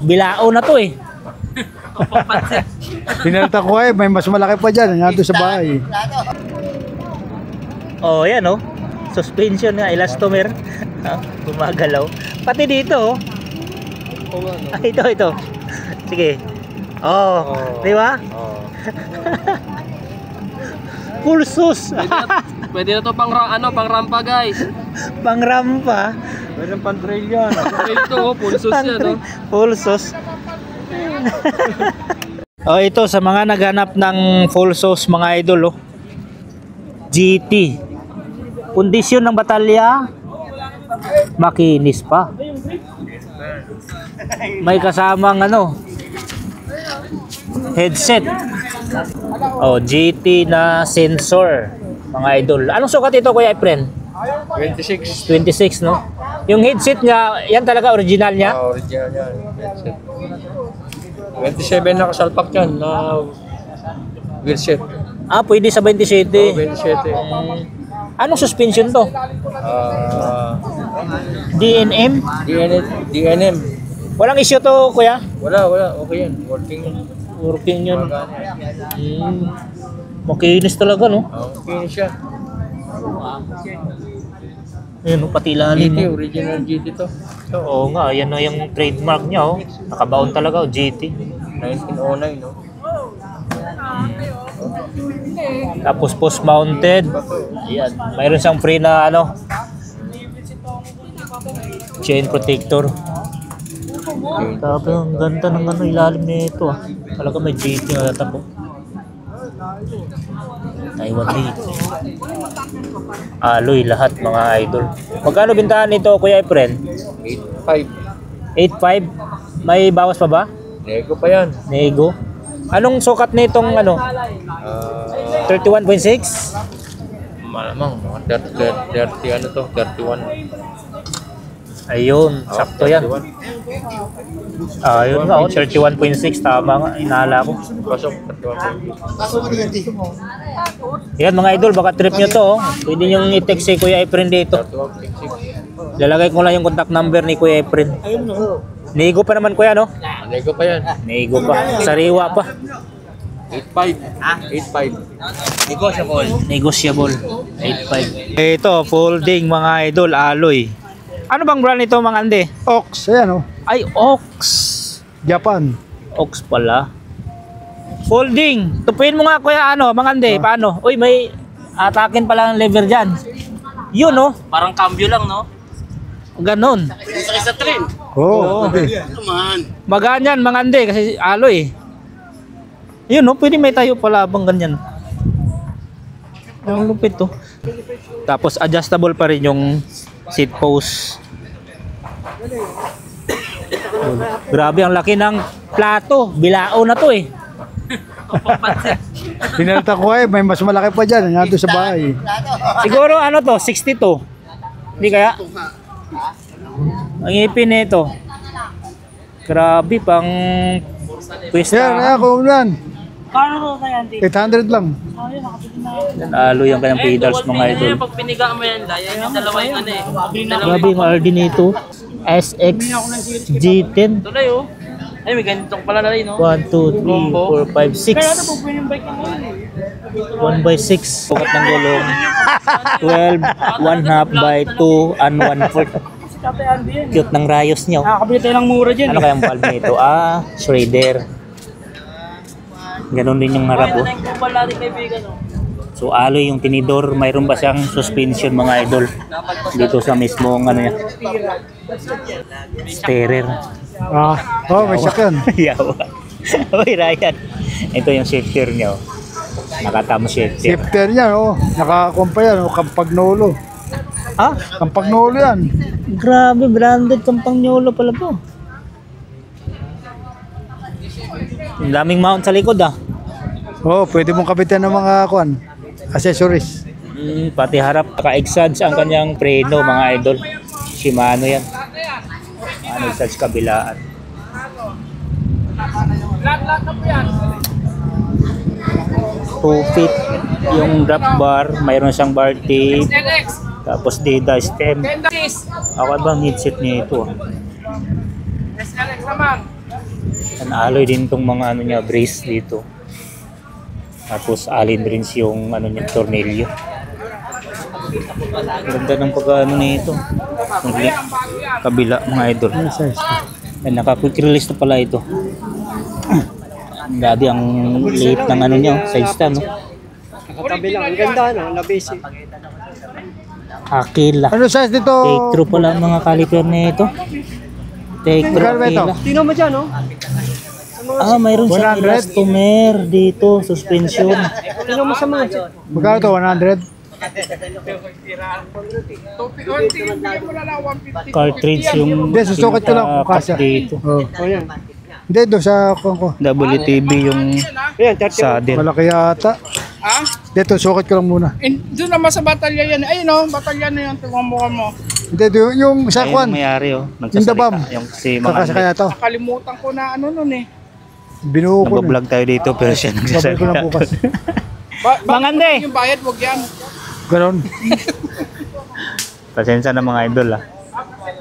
Bilao na to eh. Pinalta ko may mas malaki pa dyan. Nandun sa bahay. Oh, yan oh. Suspension nga, elastomer. Gumagalaw. Pati dito oh. Ito. Sige. Oh. Di ba? Pulsos. Pwede na to pang rampa guys. Pang rampa. Pwede pang trail yan. Ito, pulsos yan, no? Pulsos. Oh, ito sa mga naghanap ng pulsos mga idol oh. GT. Kondisyon ng batalya makinis pa. May kasamang headset. Oh, GT na sensor mga idol. Anong sukat ito Kuya Efren? 26 no? Yung headset niya, yan talaga original niya? Original yan. Headset. 27 na kasalpak yan na wheelset. Pwede sa 27. 27. Anong suspension to? DNM? DNM. Walang issue to Kuya? Wala. Okay yan. Working yun. Makinis talaga no? Makinis siya. Ayun, pati ilalim. GT, original GT to. Oo nga, yan na yung trademark niya oh. Nakabaon talaga GT. 1909 no? Tapos post mounted. Ayan, mayroon siyang free na chain protector. Tapos ang ganda ng ilalim nito ah. Talaga may GT na tapo. Taiwan dito. Alloy lahat mga idol. Magkano bintahan nito Kuya Efren? 8.5. May bawas pa ba? Nego pa yan. Nego. Anong sukat nitong 31.6? Malamang 30 31. Ayun, sakto yan. Ayun nga, 31.6 tama nga, inala ko. Pasok 31. Yan mga idol, baka trip nyo to. Pwede nyo i-text si Kuya Efren dito. Lalagay ko lang yung contact number ni Kuya Efren. Nego pa naman Kuya no? Nego pa yan. Nego pa, sariwa pa. 8.5. Negotiable 8.5. Ito, folding mga idol, alloy. Ano bang brand ito mga ande? Ox, ayan Ay, Ox. Japan. Ox pala. Folding. Tupuin mo nga Kuya mga ande, paano? Uy, may atakin pala ng lever dyan. Yun no? Parang cambio lang no? Ganon. Isa train. Oo. Magaan yan mga ande kasi alloy. Yun no, pwede may tayo pala bang ganyan. Ang lupit to. Tapos adjustable pa rin yung seat post. Grabe ang laki ng plato. Bilao na to eh. Pinalta ko may mas malaki pa dyan. Nandun sa bahay. Siguro to, 62. Hindi kaya? Ang ipin nito. Grabe pang twist. Yan, kung yan. Paano kaya 800 lang. Alo yung kanyang pedals mga idol. Pag piniga mo yan, yung dalawa yung Grabe yung RD nito. SX G10. Tuloy oh. Ay, may ganitong pala na rin, no? 1, 2, 3, 4, 5, 6. 1/6. Sukat ng gulong. 12, 1/2 by 2 and 1/4. Cute ng rayos niya. Nakakabili tayo ng mura dyan. Ano kayang valve nito? Schrader. Ganon din yung harap oh. So alloy yung tinidor. Mayroon ba siyang suspension mga idol? Dito sa mismong niya. Steerer. May sakyan. Yawa. Uy, Ryan. Ito yung shifter niya. Nakatamo shifter. Shifter yan, nakakompa yan, Campagnolo. Campagnolo yan. Grabe, branded Campagnolo pala po. Ang daming mount sa likod Pwede mong kabitan ng mga accessories. Pati harap, naka-exhaust ang kanyang preno mga idol. Shimano yan. Exhaust kabilaan. Pupit yung drop bar, mayroon siyang bar tape. Tapos data stem. Ako ba ang headset niya ito? alloy din tong mga ano niya, brace dito. Tapos allen rings yung ano niya, tornilyo. Ganda ng pag-ano nito. Kabila mga idol. Ano size? Ay, naka-quick release na pala ito. Grabe ang liit ng ano niya, side stand, no? Nakatabi lang. Ang ganda, no? Labisi. Akila. Ano size dito? Take through pala ang mga caliper nito. Take through Magkano ba ito? Akila. Tino mo dyan, no? Ah, mayroon siyang 100? elastomer dito, suspension. Tino mo sa mga dyan. Magkano to? 100? Cartridge yung Hindi, susukat ko lang kung kasya. dito. Oh. O yan. Hindi, doon sa kung ko. WTB yung Ayan, 30. saddle. Malaki yata. Ah? Dito, sukat ko lang muna. Doon naman sa batalya yan. Ayun o, batalya na yan. Tingnan mo mo. Hindi, yung sa Ayun kwan. ang mayari, oh. Yung dabam. Nagsasalita. Yung si Mang Kakasya Andre. kaya to. Nakalimutan ko na ano nun eh. Binuo ko na. Nag-vlog tayo dito pero siya Babay ko na nagsasalita. bukas. Mang Andre! Yung bayad, wag yan. Ganon. Pasensya na mga idol, ah.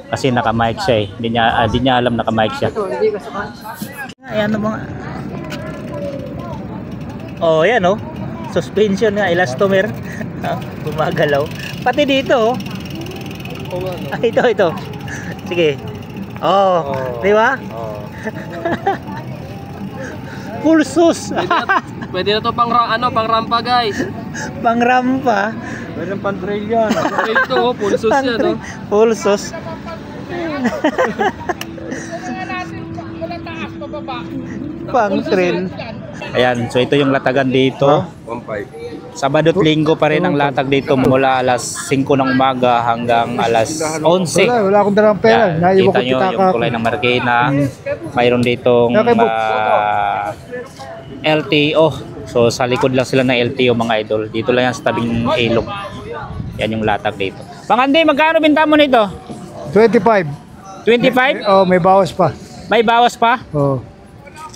Kasi naka-mic siya eh. Hindi niya alam naka-mic siya. Ayan ang mga... Oh, yan oh. Suspension nga, elastomer. Gumagalaw. Pati dito oh. Ay, ito. Sige. Oh, di ba? Full sus. Pwede na to pang rampa, guys. Pang rampa. Pwede pang trail yan. Trail to, oh. Pulsos yan, no? Full sus. Wala taas, pababa. Pang trail. Ayan, so ito yung latagan dito. Sabado at Linggo pa rin ang latag dito mula alas 5 ng umaga hanggang alas 11. Wala akong dalang pera. Yan, Naiwan kita ko nyo pitaka yung ko. kulay ng Marikina. Mayroon ditong Okay, book. LTO. So sa likod lang sila ng LTO mga idol. Dito lang yan sa tabing ilog. Yan yung latag dito. Pangandi, magkano binta mo nito? 25. 25? Oh, may bawas pa. May bawas pa? Oh.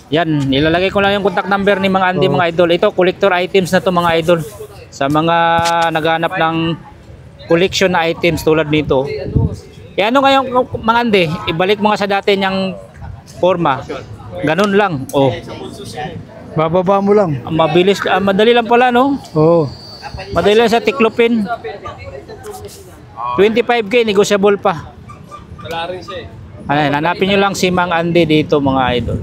Yan, ilalagay ko lang yung contact number ni mga Andy mga idol. Ito, collector items na to mga idol. Sa mga naghanap ng collection na items tulad nito. Yan ano ngayon mga Andy, ibalik mo nga sa dati niyang forma. Ganun lang. Oh, Bababa mo lang. mabilis, madali lang pala no? Oh. Madali lang sa tiklopin. 25k, negotiable pa. Wala rin siya eh. Hanapin nyo lang si Mang Andy dito mga idol.